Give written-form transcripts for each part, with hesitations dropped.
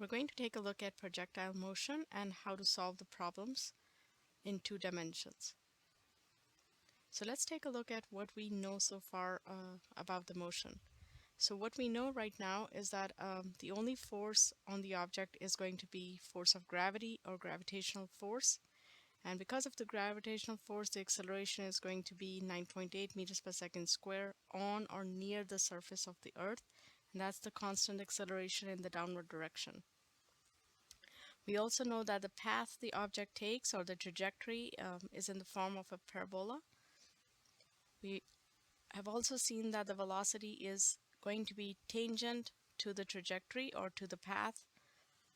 We're going to take a look at projectile motion and how to solve the problems in 2 dimensions. So let's take a look at what we know so far about the motion. So what we know right now is that the only force on the object is going to be force of gravity or gravitational force. And because of the gravitational force, the acceleration is going to be 9.8 meters per second square on or near the surface of the Earth. And that's the constant acceleration in the downward direction. We also know that the path the object takes, or the trajectory, is in the form of a parabola. We have also seen that the velocity is going to be tangent to the trajectory or to the path.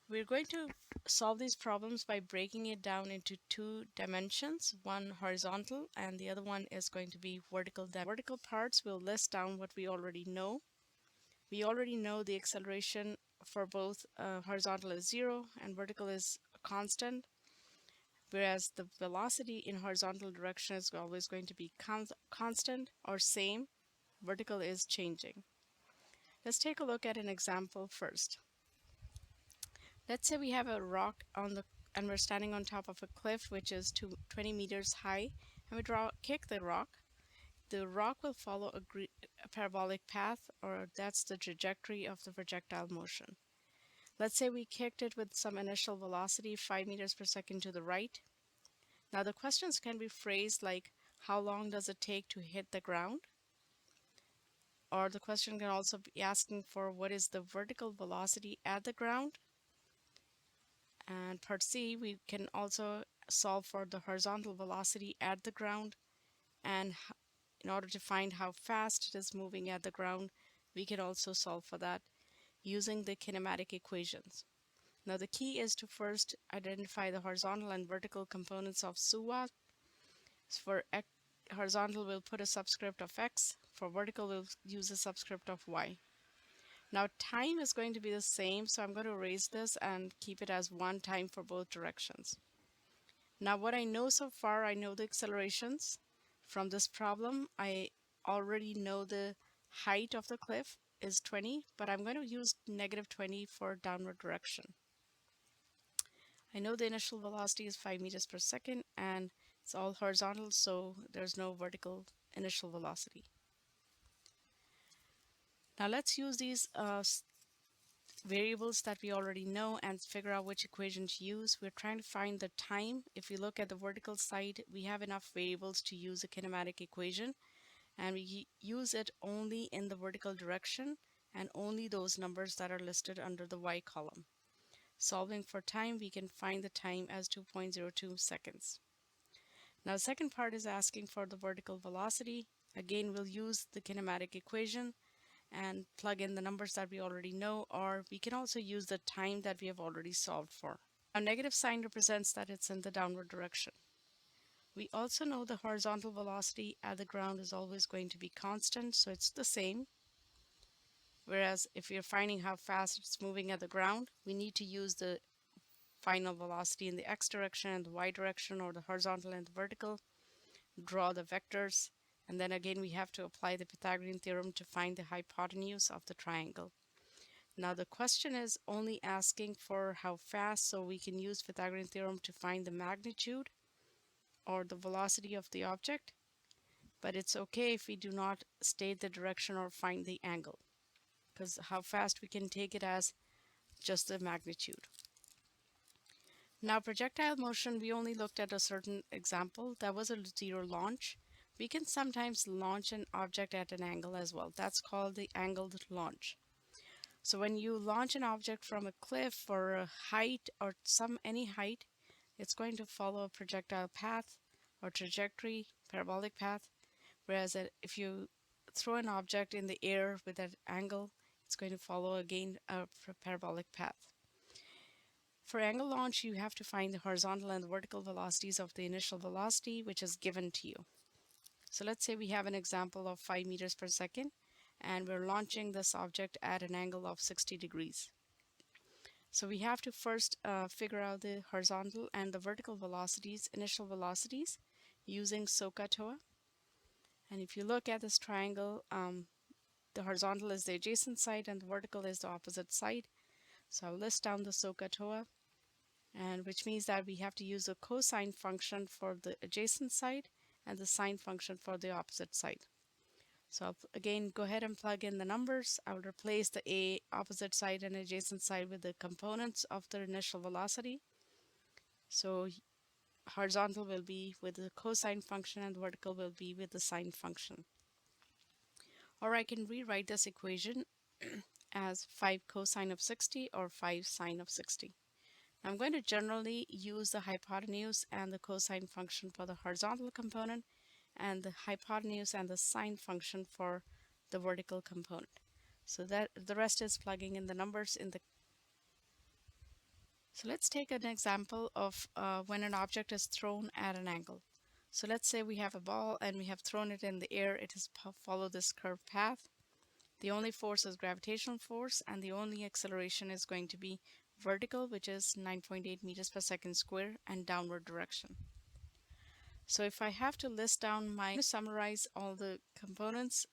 We're going to solve these problems by breaking it down into 2 dimensions, one horizontal and the other one is going to be vertical. The vertical parts will list down what we already know. We already know the acceleration for both horizontal is 0 and vertical is constant, whereas the velocity in horizontal direction is always going to be constant or same. Vertical is changing. Let's take a look at an example first. Let's say we have a rock and we're standing on top of a cliff which is 20 meters high, and we kick the rock. The rock will follow a parabolic path, or that's the trajectory of the projectile motion. Let's say we kicked it with some initial velocity 5 meters per second to the right. Now the questions can be phrased like, how long does it take to hit the ground? Or the question can also be asking for what is the vertical velocity at the ground? And part C, we can also solve for the horizontal velocity at the ground. And in order to find how fast it is moving at the ground, we can also solve for that using the kinematic equations. Now the key is to first identify the horizontal and vertical components of SUA. For horizontal, we'll put a subscript of x. For vertical, we'll use a subscript of y. Now time is going to be the same, so I'm going to erase this and keep it as 1 time for both directions. Now what I know so far, I know the accelerations. From this problem, I already know the height of the cliff is 20, but I'm going to use -20 for downward direction. I know the initial velocity is 5 meters per second, and it's all horizontal, so there's no vertical initial velocity. Now let's use these variables that we already know and figure out which equation to use. We're trying to find the time. If we look at the vertical side, we have enough variables to use a kinematic equation, and we use it only in the vertical direction and only those numbers that are listed under the y column. Solving for time, we can find the time as 2.02 seconds. Now the second part is asking for the vertical velocity. Again, we'll use the kinematic equation and plug in the numbers that we already know, or we can also use the time that we have already solved for. A negative sign represents that it's in the downward direction. We also know the horizontal velocity at the ground is always going to be constant, so it's the same. Whereas if we're finding how fast it's moving at the ground, we need to use the final velocity in the x direction and the y direction, or the horizontal and the vertical, draw the vectors, and then again we have to apply the Pythagorean theorem to find the hypotenuse of the triangle. Now the question is only asking for how fast, so we can use Pythagorean theorem to find the magnitude or the velocity of the object, but it's okay if we do not state the direction or find the angle, because how fast we can take it as just the magnitude. Now projectile motion, we only looked at a certain example. That was a zero launch. We can sometimes launch an object at an angle as well. That's called the angled launch. So when you launch an object from a cliff or a height or any height, it's going to follow a projectile path or trajectory, parabolic path. Whereas if you throw an object in the air with that angle, it's going to follow again a parabolic path. For angle launch, you have to find the horizontal and the vertical velocities of the initial velocity, which is given to you. So let's say we have an example of 5 meters per second, and we're launching this object at an angle of 60 degrees. So we have to first figure out the horizontal and the vertical velocities, initial velocities, using SOHCAHTOA. And if you look at this triangle, the horizontal is the adjacent side and the vertical is the opposite side. So I'll list down the SOHCAHTOA, and which means that we have to use the cosine function for the adjacent side and the sine function for the opposite side. So I'll again go ahead and plug in the numbers. I will replace the opposite side and adjacent side with the components of the initial velocity. So horizontal will be with the cosine function and vertical will be with the sine function. Or I can rewrite this equation as 5 cosine of 60 or 5 sine of 60. I'm going to generally use the hypotenuse and the cosine function for the horizontal component and the hypotenuse and the sine function for the vertical component. So that the rest is plugging in the numbers in the. So let's take an example of when an object is thrown at an angle. So let's say we have a ball and we have thrown it in the air. It has followed this curved path. The only force is gravitational force, and the only acceleration is going to be vertical, which is 9.8 meters per second square, and downward direction. So if I have to list down summarize all the components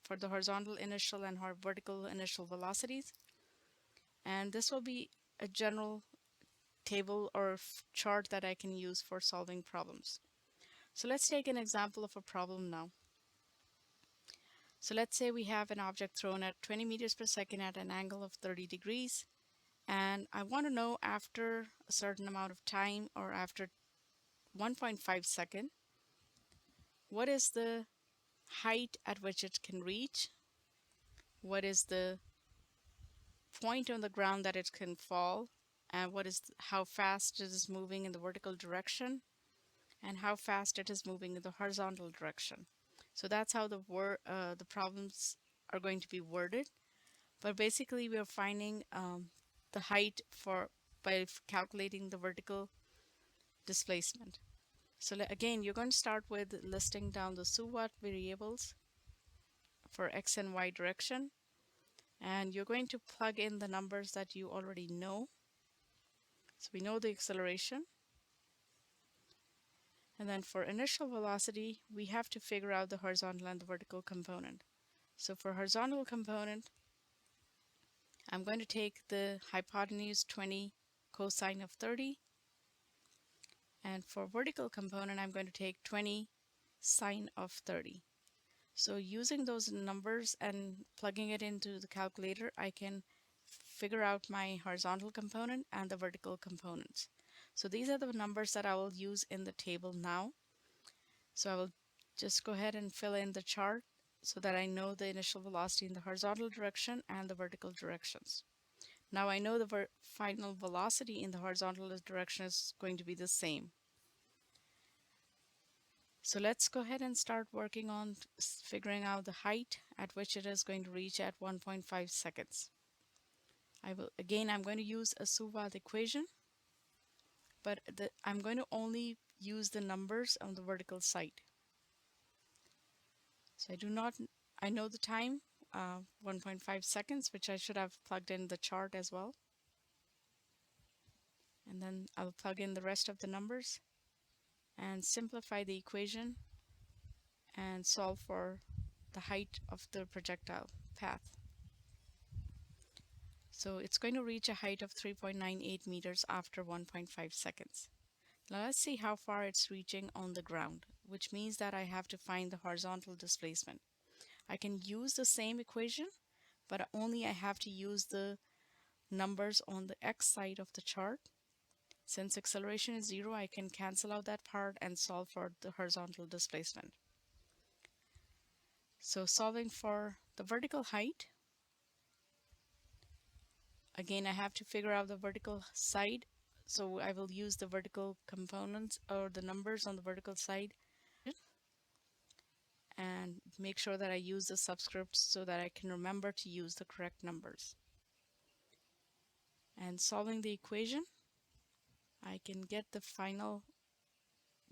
for the horizontal initial and vertical initial velocities, and this will be a general table or chart that I can use for solving problems. So let's take an example of a problem now. So let's say we have an object thrown at 20 meters per second at an angle of 30 degrees. And I want to know after a certain amount of time, or after 1.5 seconds, what is the height at which it can reach? What is the point on the ground that it can fall? And what is how fast it is moving in the vertical direction? And how fast it is moving in the horizontal direction. So that's how the problems are going to be worded. But basically, we are finding the height by calculating the vertical displacement. So again, you're going to start with listing down the SUWAT variables for x and y direction, and you're going to plug in the numbers that you already know. So we know the acceleration. And then for initial velocity, we have to figure out the horizontal and the vertical component. So for horizontal component, I'm going to take the hypotenuse 20 cosine of 30. And for vertical component, I'm going to take 20 sine of 30. So using those numbers and plugging it into the calculator, I can figure out my horizontal component and the vertical components. So these are the numbers that I will use in the table now. So I will just go ahead and fill in the chart so that I know the initial velocity in the horizontal direction and the vertical directions. Now I know the final velocity in the horizontal direction is going to be the same. So let's go ahead and start working on figuring out the height at which it is going to reach at 1.5 seconds. I'm going to use a SUWAT equation, but I'm going to only use the numbers on the vertical side. So I know the time, 1.5 seconds, which I should have plugged in the chart as well. And then I'll plug in the rest of the numbers and simplify the equation and solve for the height of the projectile path. So it's going to reach a height of 3.98 meters after 1.5 seconds. Now let's see how far it's reaching on the ground, which means that I have to find the horizontal displacement. I can use the same equation, but only I have to use the numbers on the x side of the chart. Since acceleration is 0, I can cancel out that part and solve for the horizontal displacement. So solving for the vertical height, again I have to figure out the vertical side. So I will use the vertical components or the numbers on the vertical side and make sure that I use the subscripts so that I can remember to use the correct numbers. And solving the equation, I can get the final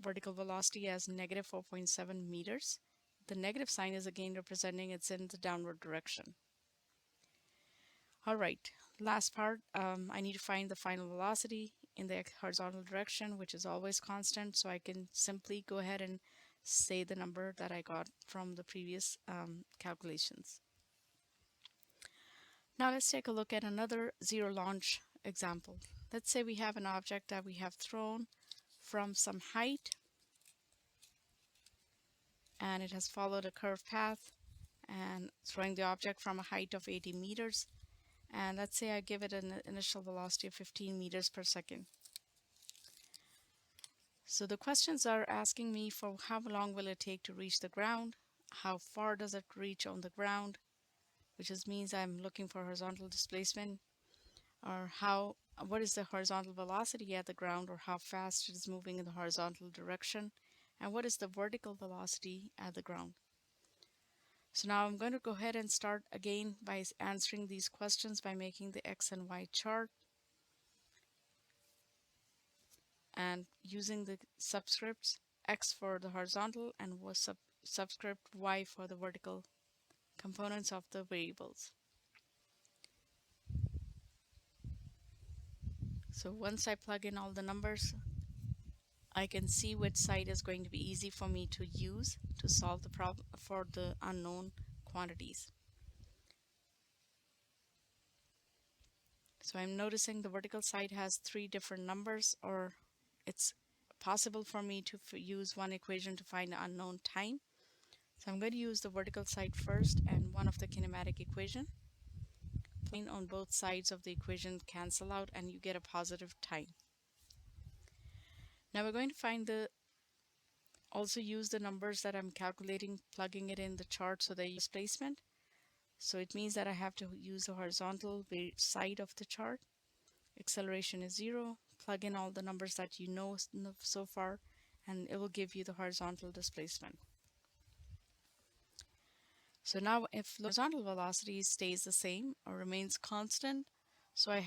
vertical velocity as negative 4.7 meters. The negative sign is again representing it's in the downward direction. All right, last part, I need to find the final velocity in the horizontal direction, which is always constant. So I can simply go ahead and say the number that I got from the previous calculations. Now let's take a look at another zero launch example. Let's say we have an object that we have thrown from some height and it has followed a curved path and throwing the object from a height of 80 meters. And let's say I give it an initial velocity of 15 meters per second. So the questions are asking me for how long will it take to reach the ground, how far does it reach on the ground, which means I'm looking for horizontal displacement, or what is the horizontal velocity at the ground, or how fast it is moving in the horizontal direction, and what is the vertical velocity at the ground. So now I'm going to go ahead and start again by answering these questions by making the X and Y chart and using the subscripts X for the horizontal and subscript Y for the vertical components of the variables. So once I plug in all the numbers, I can see which side is going to be easy for me to use to solve the problem for the unknown quantities. So I'm noticing the vertical side has 3 different numbers, or it's possible for me to use one equation to find the unknown time. So I'm going to use the vertical side first and one of the kinematic equation. On both sides of the equation cancel out and you get a positive time. Now we're going to find also use the numbers that I'm calculating, plugging it in the chart so they use displacement. So it means that I have to use the horizontal side of the chart. Acceleration is 0. Plug in all the numbers that you know so far and it will give you the horizontal displacement. So now if the horizontal velocity stays the same or remains constant, so I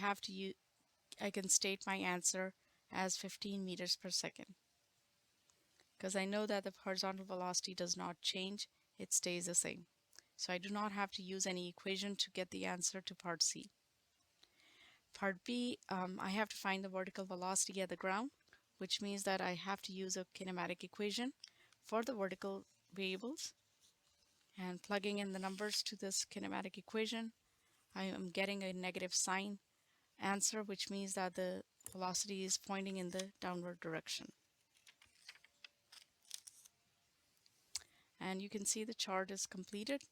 can state my answer as 15 meters per second. Because I know that the horizontal velocity does not change, it stays the same. So I do not have to use any equation to get the answer to part C. Part B, I have to find the vertical velocity at the ground, which means that I have to use a kinematic equation for the vertical variables. And plugging in the numbers to this kinematic equation, I am getting a negative sign answer, which means that the velocity is pointing in the downward direction. And you can see the chart is completed.